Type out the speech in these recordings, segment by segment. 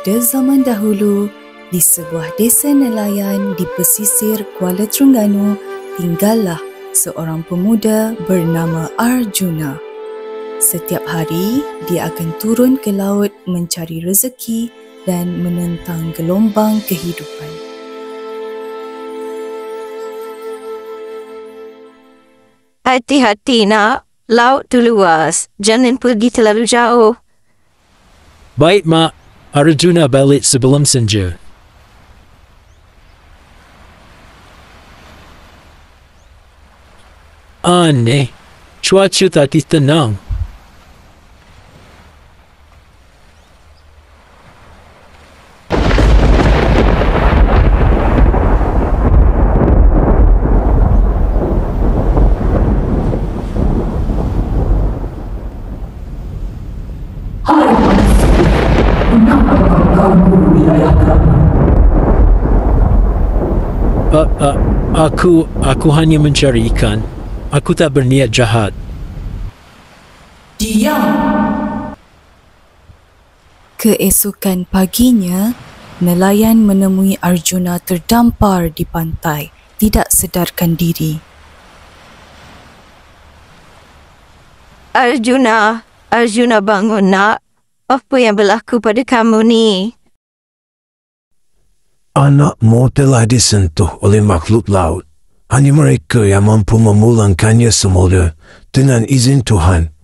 Pada zaman dahulu, di sebuah desa nelayan di pesisir Kuala Terengganu, tinggallah seorang pemuda bernama Arjuna. Setiap hari, dia akan turun ke laut mencari rezeki dan menentang gelombang kehidupan. Hati-hati nak, laut tu luas. Jangan pergi terlalu jauh. Baik, Mak. Arjuna balik sebelum senja. Aneh, cuaca tadi tenang. Aku hanya mencari ikan. Aku tak berniat jahat. Diam! Keesokan paginya, nelayan menemui Arjuna terdampar di pantai, tidak sedarkan diri. Arjuna bangun nak. Apa yang berlaku pada kamu ni? Anakmu telah disentuh oleh makhluk laut. Hanya mereka yang mampu memulangkannya semula dengan izin Tuhan.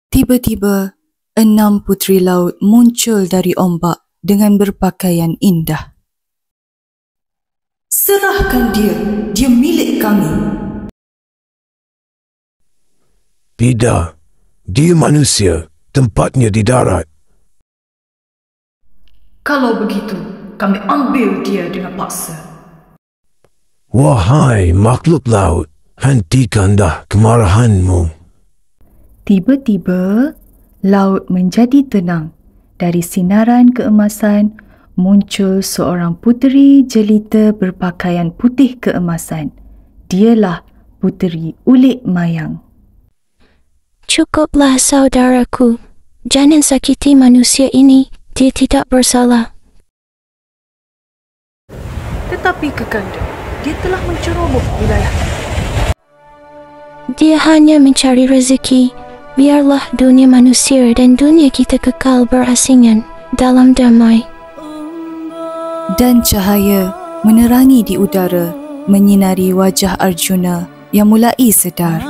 Tiba-tiba, 6 puteri laut muncul dari ombak dengan berpakaian indah. Serahkan dia, dia milik kami. Tidak, dia manusia, tempatnya di darat. Kalau begitu, kami ambil dia dengan paksa. Wahai makhluk laut, hentikan dah kemarahanmu. Tiba-tiba, laut menjadi tenang. Dari sinaran keemasan, muncul seorang puteri jelita berpakaian putih keemasan. Dialah Puteri Ulik Mayang. Cukuplah saudaraku. Jangan sakiti manusia ini. Dia tidak bersalah. Tetapi Kakanda, dia telah menceroboh wilayah. Dia hanya mencari rezeki. Biarlah dunia manusia dan dunia kita kekal berasingan dalam damai. Dan cahaya menerangi di udara, menyinari wajah Arjuna yang mulai sedar.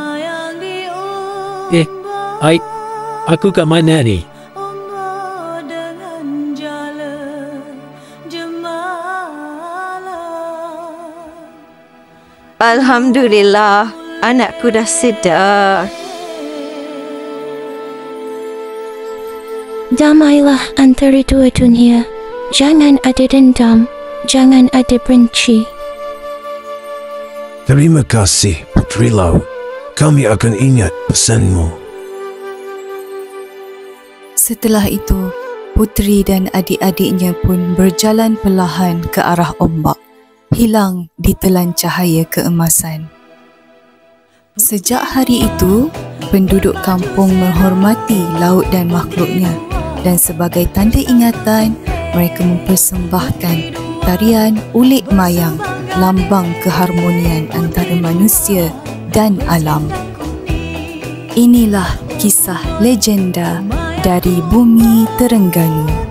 Aku kat mana ni? Alhamdulillah, anakku dah sedar. Damailah antara dua dunia. Jangan ada dendam. Jangan ada benci. Terima kasih, Puteri Laut. Kami akan ingat pesanmu. Setelah itu, puteri dan adik-adiknya pun berjalan perlahan ke arah ombak, hilang ditelan cahaya keemasan. Sejak hari itu, penduduk kampung menghormati laut dan makhluknya, dan sebagai tanda ingatan, mereka mempersembahkan tarian Ulik Mayang, lambang keharmonian antara manusia dan alam. Inilah kisah legenda dari Bumi Terengganu.